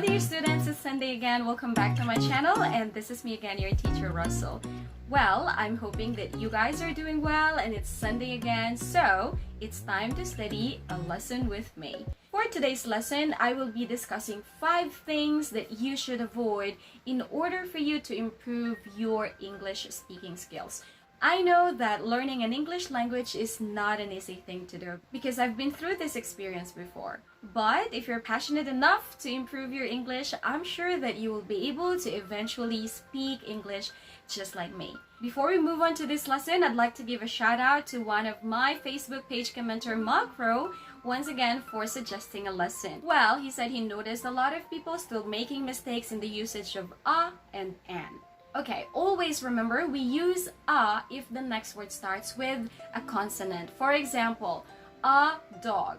dear students, it's Sunday again. Welcome back to my channel, and this is me again, your teacher Russell. Well, I'm hoping that you guys are doing well and it's Sunday again, so it's time to study a lesson with me. For today's lesson, I will be discussing 5 things that you should avoid in order for you to improve your English speaking skills. I know that learning an English language is not an easy thing to do because I've been through this experience before. But if you're passionate enough to improve your English, I'm sure that you will be able to eventually speak English just like me. Before we move on to this lesson, I'd like to give a shout out to one of my Facebook page commenter, Macro, once again for suggesting a lesson. Well, he said he noticed a lot of people still making mistakes in the usage of and an. Okay, always remember we use if the next word starts with a consonant. For example, a dog,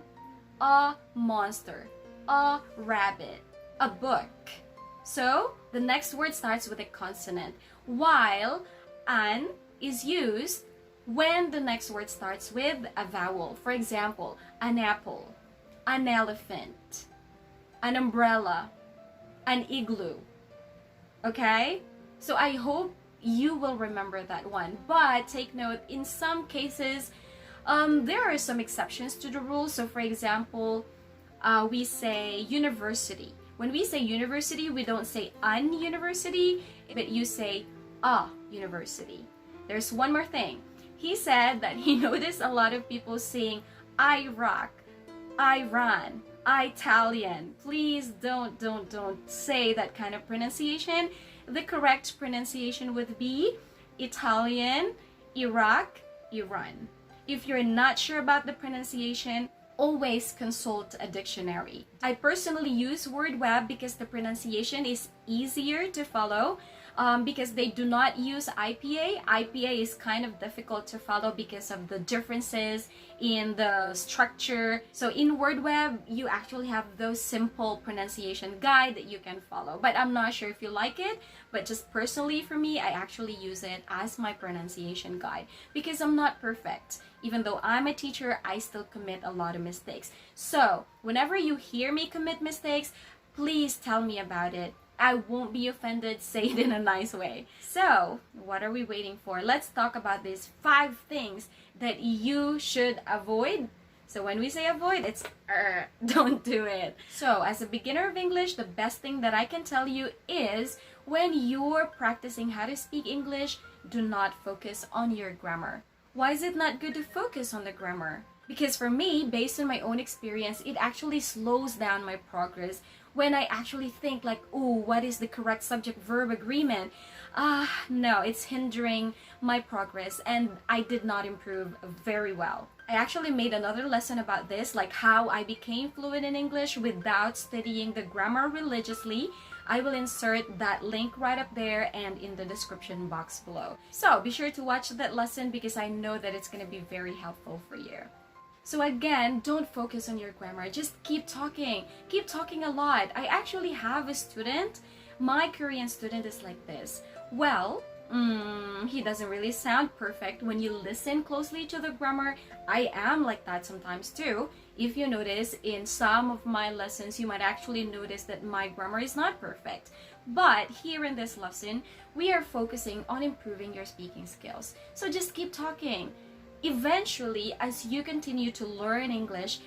a monster, a rabbit, a book. So the next word starts with a consonant, while an is used when the next word starts with a vowel. For example, an apple, an elephant, an umbrella, an igloo. Okay? So I hope you will remember that one. But take note, in some cases, there are some exceptions to the rule. So for example, we say university. When we say university, we don't say an university, but you say a university. There's one more thing. He said that he noticed a lot of people saying Iraq, Iran, Italian. Please don't say that kind of pronunciation. The correct pronunciation would be Italian, Iraq, Iran. If you're not sure about the pronunciation, always consult a dictionary. I personally use WordWeb because the pronunciation is easier to follow. Because they do not use IPA. IPA is kind of difficult to follow because of the differences in the structure. So in WordWeb, you actually have those simple pronunciation guide that you can follow. But I'm not sure if you like it, but just personally for me, I actually use it as my pronunciation guide because I'm not perfect. Even though I'm a teacher, I still commit a lot of mistakes. So whenever you hear me commit mistakes, please tell me about it. I won't be offended, say it in a nice way. So, what are we waiting for? Let's talk about these 5 things that you should avoid. So when we say avoid, it's don't do it. So as a beginner of English, the best thing that I can tell you is when you're practicing how to speak English, do not focus on your grammar. Why is it not good to focus on the grammar? Because for me, based on my own experience, it actually slows down my progress when I actually think like, oh, what is the correct subject-verb agreement? No, it's hindering my progress and I did not improve very well. I actually made another lesson about this, like how I became fluent in English without studying the grammar religiously. I will insert that link right up there and in the description box below. So be sure to watch that lesson because I know that it's going to be very helpful for you. So again, don't focus on your grammar. Just keep talking. Keep talking a lot. I actually have a student. My Korean student is like this. Well, he doesn't really sound perfect when you listen closely to the grammar. I am like that sometimes too. If you notice, in some of my lessons, you might actually notice that my grammar is not perfect. But here in this lesson, we are focusing on improving your speaking skills. So just keep talking. Eventually, as you continue to learn English,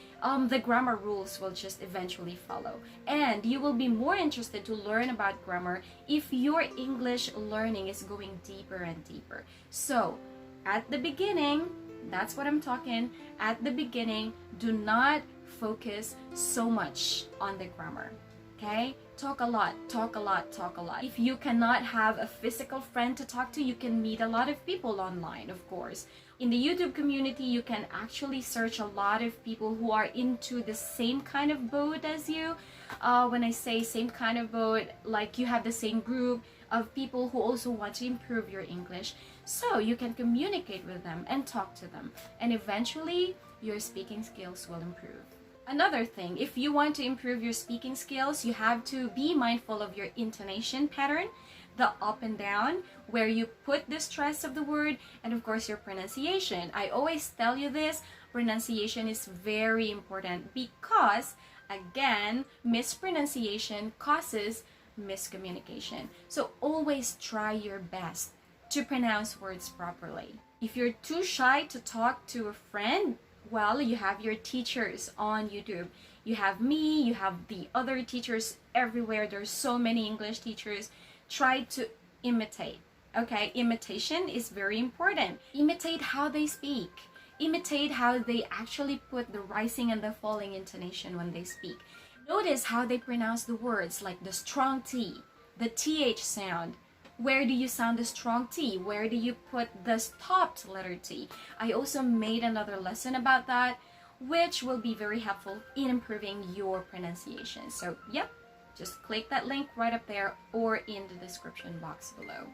the grammar rules will just eventually follow. And you will be more interested to learn about grammar if your English learning is going deeper and deeper. So, at the beginning, that's what I'm talking, at the beginning, do not focus so much on the grammar. Okay? Talk a lot, talk a lot, talk a lot. If you cannot have a physical friend to talk to, you can meet a lot of people online, of course. In the YouTube community, you can actually search a lot of people who are into the same kind of boat as you. When I say same kind of boat, like you have the same group of people who also want to improve your English. So you can communicate with them and talk to them. And eventually, your speaking skills will improve. Another thing, if you want to improve your speaking skills, you have to be mindful of your intonation pattern, the up and down, where you put the stress of the word, and of course your pronunciation. I always tell you this, pronunciation is very important because Again, mispronunciation causes miscommunication. So always try your best to pronounce words properly. If you're too shy to talk to a friend, well, you have your teachers on YouTube. You have me, you have the other teachers everywhere. There's so many English teachers. Try to imitate. Okay, imitation is very important. Imitate how they speak. Imitate how they actually put the rising and the falling intonation when they speak. Notice how they pronounce the words, like the strong T, the TH sound. Where do you sound the strong T? Where do you put the stopped letter T? I also made another lesson about that, which will be very helpful in improving your pronunciation. So, yep, just click that link right up there or in the description box below.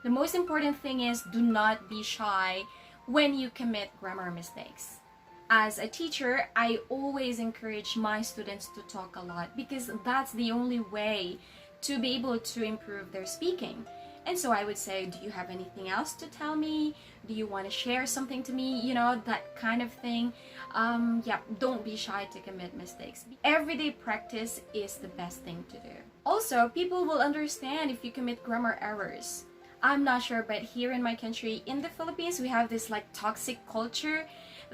The most important thing is do not be shy when you commit grammar mistakes. As a teacher, I always encourage my students to talk a lot because that's the only way to be able to improve their speaking. And so I would say, do you have anything else to tell me? Do you want to share something to me? You know, that kind of thing. Yeah, don't be shy to commit mistakes. Everyday practice is the best thing to do. Also, people will understand if you commit grammar errors. I'm not sure, but here in my country, in the Philippines, we have this like toxic culture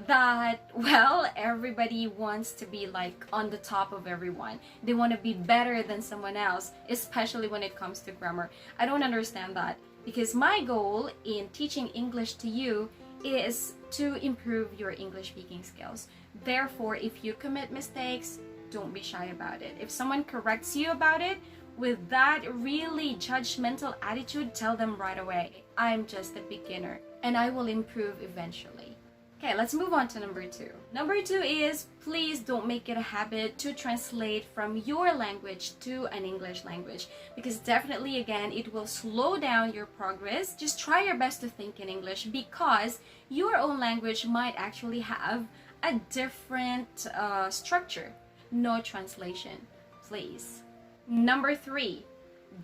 that, well, everybody wants to be like on the top of everyone. They want to be better than someone else, especially when it comes to grammar. I don't understand that because my goal in teaching English to you is to improve your English speaking skills. Therefore, if you commit mistakes, don't be shy about it. If someone corrects you about it, with that really judgmental attitude, tell them right away, I'm just a beginner and I will improve eventually. Okay, let's move on to number 2. Number 2 is please don't make it a habit to translate from your language to an English language because definitely, again, it will slow down your progress. Just try your best to think in English because your own language might actually have a different structure. No translation, please. Number 3,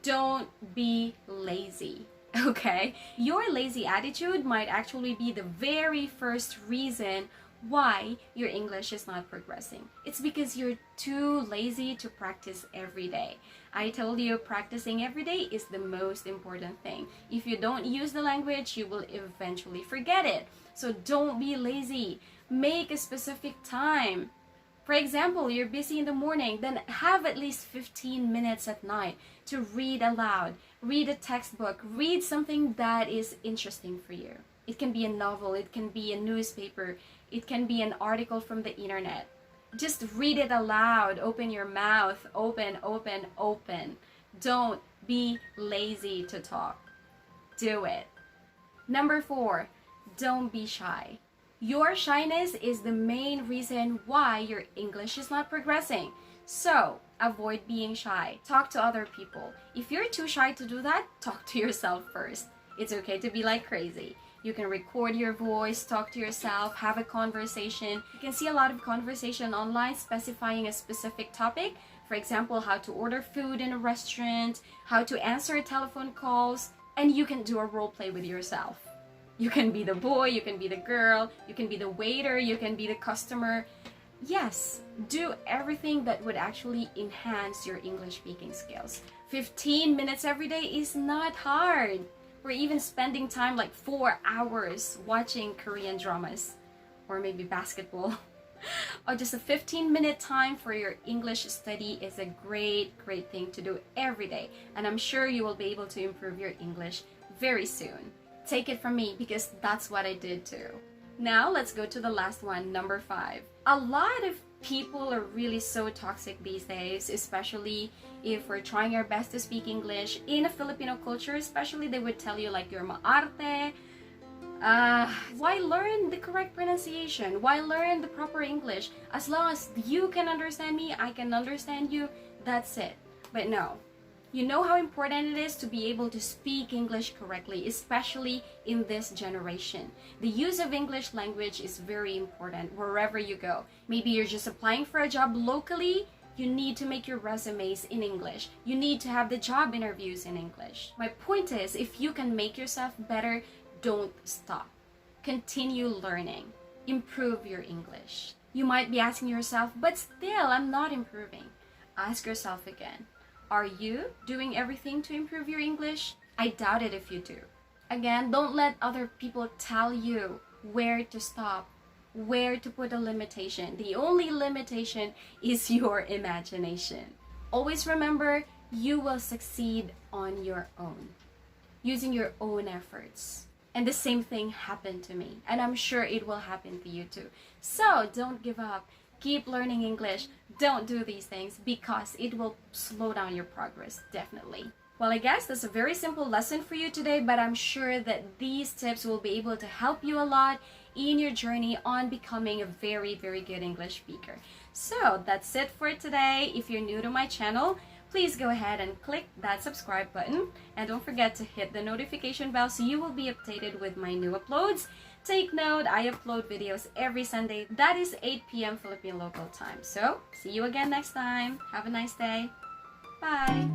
don't be lazy. Okay, your lazy attitude might actually be the very first reason why your English is not progressing. It's because you're too lazy to practice every day. I told you practicing every day is the most important thing. If you don't use the language, you will eventually forget it. So don't be lazy. Make a specific time. For example, you're busy in the morning, then have at least 15 minutes at night to read aloud, read a textbook, read something that is interesting for you. It can be a novel, it can be a newspaper, it can be an article from the internet. Just read it aloud, open your mouth, open, open, open. Don't be lazy to talk. Do it. Number 4, don't be shy. Your shyness is the main reason why your English is not progressing. So, avoid being shy. Talk to other people. If you're too shy to do that, talk to yourself first. It's okay to be like crazy. You can record your voice, talk to yourself, have a conversation. You can see a lot of conversation online specifying a specific topic. For example, how to order food in a restaurant, how to answer telephone calls, and you can do a role play with yourself. You can be the boy, you can be the girl, you can be the waiter, you can be the customer. Yes, do everything that would actually enhance your English speaking skills. 15 minutes every day is not hard. We're even spending time like 4 hours watching Korean dramas or maybe basketball. Or just a 15-minute time for your English study is a great thing to do every day. And I'm sure you will be able to improve your English very soon. Take it from me because that's what I did too. Now let's go to the last one, number 5. A lot of people are really so toxic these days, especially if we're trying our best to speak English. In a Filipino culture especially, they would tell you like you're maarte. Why learn the correct pronunciation? Why learn the proper English? As long as you can understand me, I can understand you, that's it. But no. You know how important it is to be able to speak English correctly, especially in this generation. The use of English language is very important wherever you go. Maybe you're just applying for a job locally, you need to make your resumes in English. You need to have the job interviews in English. My point is, if you can make yourself better, don't stop. Continue learning. Improve your English. You might be asking yourself, but still, I'm not improving. Ask yourself again, are you doing everything to improve your English? I doubt it if you do. Again, don't let other people tell you where to stop, where to put a limitation. The only limitation is your imagination. Always remember, you will succeed on your own, using your own efforts. And the same thing happened to me, and I'm sure it will happen to you too. So don't give up. Keep learning English. Don't do these things because it will slow down your progress, definitely. Well, I guess that's a very simple lesson for you today, but I'm sure that these tips will be able to help you a lot in your journey on becoming a very, very good English speaker. So that's it for today. If you're new to my channel, please go ahead and click that subscribe button, and don't forget to hit the notification bell so you will be updated with my new uploads. Take note, I upload videos every Sunday. That is 8 p.m. Philippine local time. So see you again next time. Have a nice day. Bye.